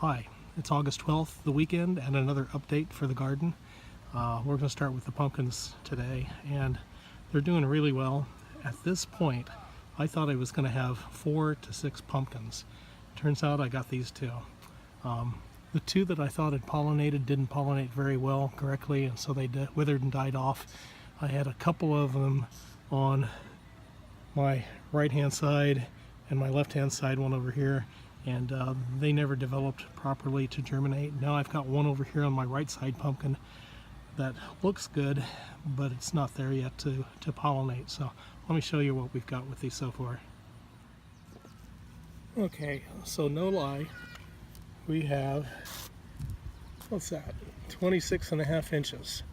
Hi, it's August 12th, the weekend, and another update for the garden. We're going to start with the pumpkins today, and they're doing really well. At this point, I thought I was going to have 4 to 6 pumpkins. Turns out I got these two. The two that I thought had pollinated didn't pollinate very well correctly, and so they withered and died off. I had a couple of them on my right-hand side and my left-hand side, one over here, and they never developed properly to germinate. Now I've got one over here on my right side pumpkin that looks good, but it's not there yet to pollinate. So let me show you what we've got with these so far. Okay, so no lie, we have, what's that, 26.5 inches.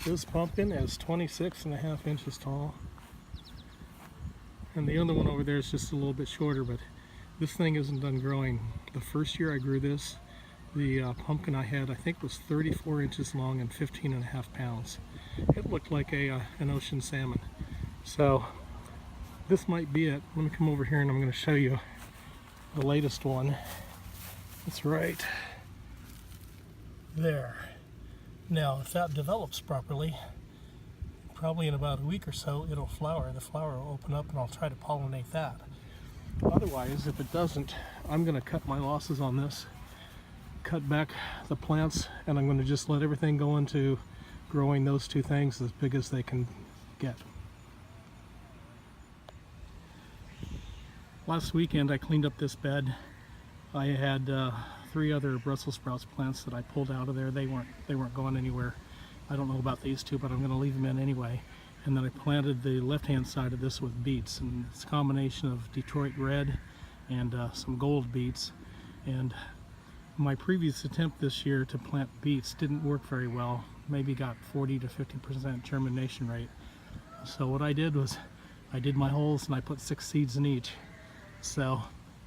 This pumpkin is 26.5 inches tall, and the other one over there is just a little bit shorter, but this thing isn't done growing. The first year I grew this, the pumpkin I had, I think, was 34 inches long and 15.5 pounds. It looked like an ocean salmon. So this might be it. Let me come over here and I'm going to show you the latest one. It's right there. Now, if that develops properly, probably in about a week or so, it'll flower. The flower will open up and I'll try to pollinate that. Otherwise, if it doesn't, I'm going to cut my losses on this, cut back the plants, and I'm going to just let everything go into growing those two things as big as they can get. Last weekend I cleaned up this bed. I had 3 other Brussels sprouts plants that I pulled out of there. They weren't going anywhere. I don't know about these two, but I'm going to leave them in anyway. And then I planted the left-hand side of this with beets, and it's a combination of Detroit red and some gold beets. And my previous attempt this year to plant beets didn't work very well. Maybe got 40 to 50% germination rate. So what I did was I did my holes and I put 6 seeds in each. So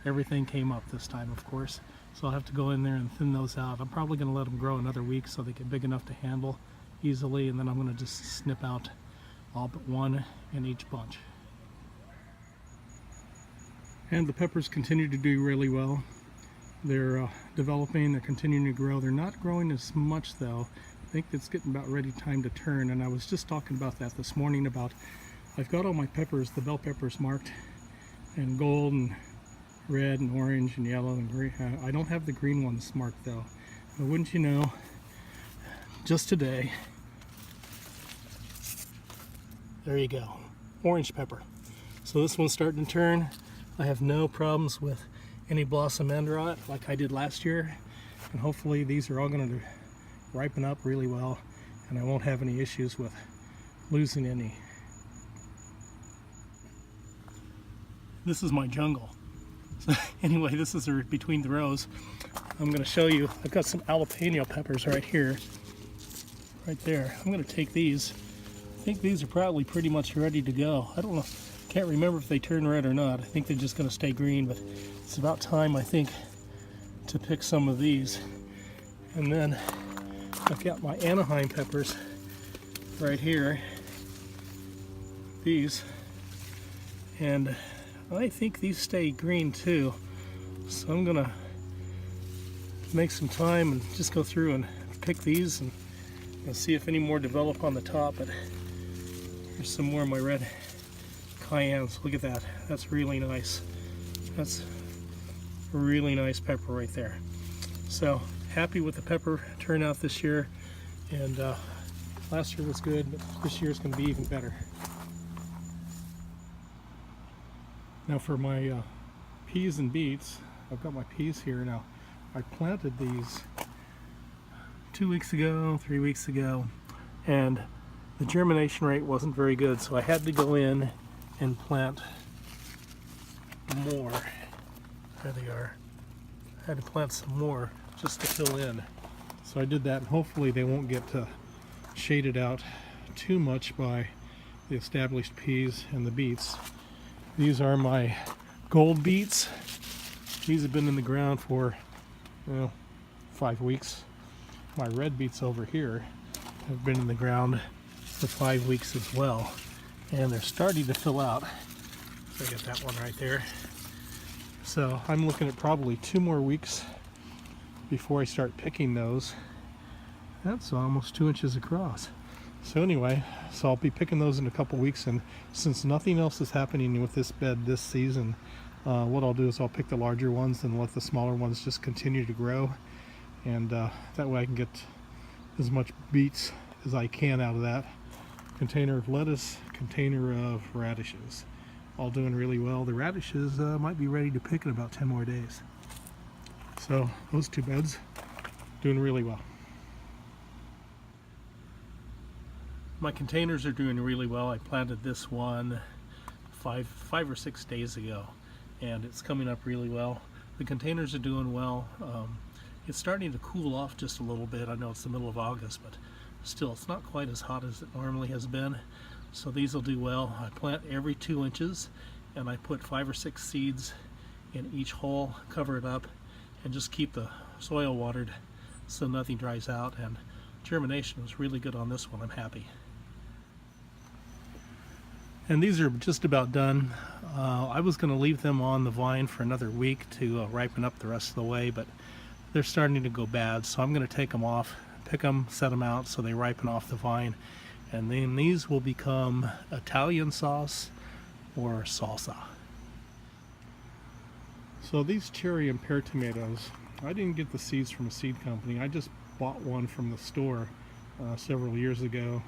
everything came up this time, of course. So I'll have to go in there and thin those out. I'm probably going to let them grow another week so they get big enough to handle easily, and then I'm going to just snip out all but one in each bunch. And the peppers continue to do really well. They're developing, they're continuing to grow. They're not growing as much though. I think it's getting about ready time to turn, and I was just talking about that this morning about I've got all my peppers, the bell peppers, marked in gold and red and orange and yellow and green. I don't have the green ones marked though. But wouldn't you know, just today, there you go, orange pepper. So this one's starting to turn. I have no problems with any blossom end rot like I did last year, and hopefully these are all going to ripen up really well and I won't have any issues with losing any. This is my jungle. So anyway, this is between the rows. I'm going to show you, I've got some jalapeno peppers right here, right there. I'm going to take these. I think these are probably pretty much ready to go. I don't know, can't remember if they turn red or not. I think they're just going to stay green, but it's about time, I think, to pick some of these. And then I've got my Anaheim peppers right here, these, and I think these stay green too. So I'm gonna make some time and just go through and pick these and see if any more develop on the top. But here's some more of my red cayennes. Look at that. That's really nice. That's a really nice pepper right there. So happy with the pepper turnout this year. And last year was good, but this year's going to be even better. Now for my peas and beets, I've got my peas here now. I planted these 2 weeks ago, 3 weeks ago, and the germination rate wasn't very good, so I had to go in and plant more. There they are. I had to plant some more just to fill in. So I did that, and hopefully they won't get shaded out too much by the established peas and the beets. These are my gold beets. These have been in the ground for, well, 5 weeks. My red beets over here have been in the ground for 5 weeks as well, and they're starting to fill out. I got that one right there. So I'm looking at probably 2 more weeks before I start picking those. That's almost 2 inches across. So anyway, so I'll be picking those in a couple weeks, and since nothing else is happening with this bed this season, what I'll do is I'll pick the larger ones and let the smaller ones just continue to grow, and that way I can get as much beets as I can out of that. Container of lettuce, container of radishes, all doing really well. The radishes might be ready to pick in about 10 more days. So those two beds doing really well. My containers are doing really well. I planted this one five or 6 days ago, and it's coming up really well. The containers are doing well. It's starting to cool off just a little bit. I know it's the middle of August, but still it's not quite as hot as it normally has been. So these will do well. I plant every 2 inches, and I put 5 or 6 seeds in each hole, cover it up, and just keep the soil watered so nothing dries out. And germination was really good on this one. I'm happy. And these are just about done. I was going to leave them on the vine for another week to ripen up the rest of the way, but they're starting to go bad, so I'm going to take them off, pick them, set them out so they ripen off the vine, and then these will become Italian sauce or salsa. So these cherry and pear tomatoes, I didn't get the seeds from a seed company. I just bought one from the store several years ago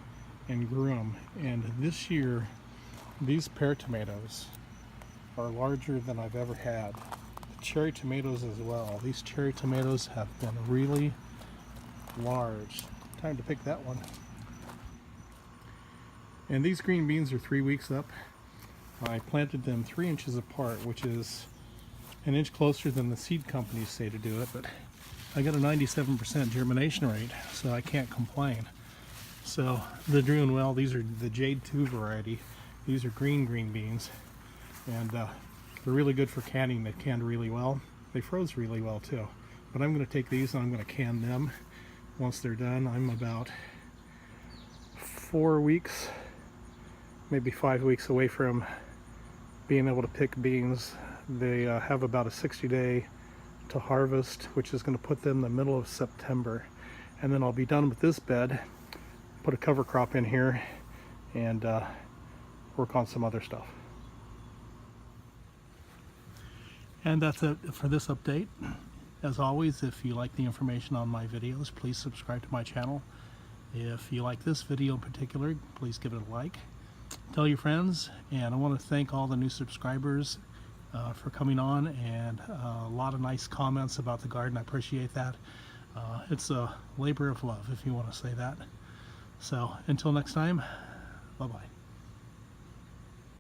and grew them, and this year these pear tomatoes are larger than I've ever had. The cherry tomatoes as well. These cherry tomatoes have been really large. Time to pick that one. And these green beans are 3 weeks up. I planted them 3 inches apart, which is an inch closer than the seed companies say to do it, but I got a 97% germination rate, so I can't complain. So they're doing well. These are the Jade 2 variety. These are green beans, and they're really good for canning. They canned really well. They froze really well too. But I'm going to take these and I'm going to can them once they're done. I'm about 4 weeks, maybe 5 weeks away from being able to pick beans. They have about a 60-day to harvest, which is going to put them in the middle of September. And then I'll be done with this bed, put a cover crop in here, and work on some other stuff. And that's it for this update. As always, if you like the information on my videos, please subscribe to my channel. If you like this video in particular, please give it a like. Tell your friends, and I want to thank all the new subscribers for coming on, and a lot of nice comments about the garden. I appreciate that. It's a labor of love, if you want to say that. So until next time, bye-bye.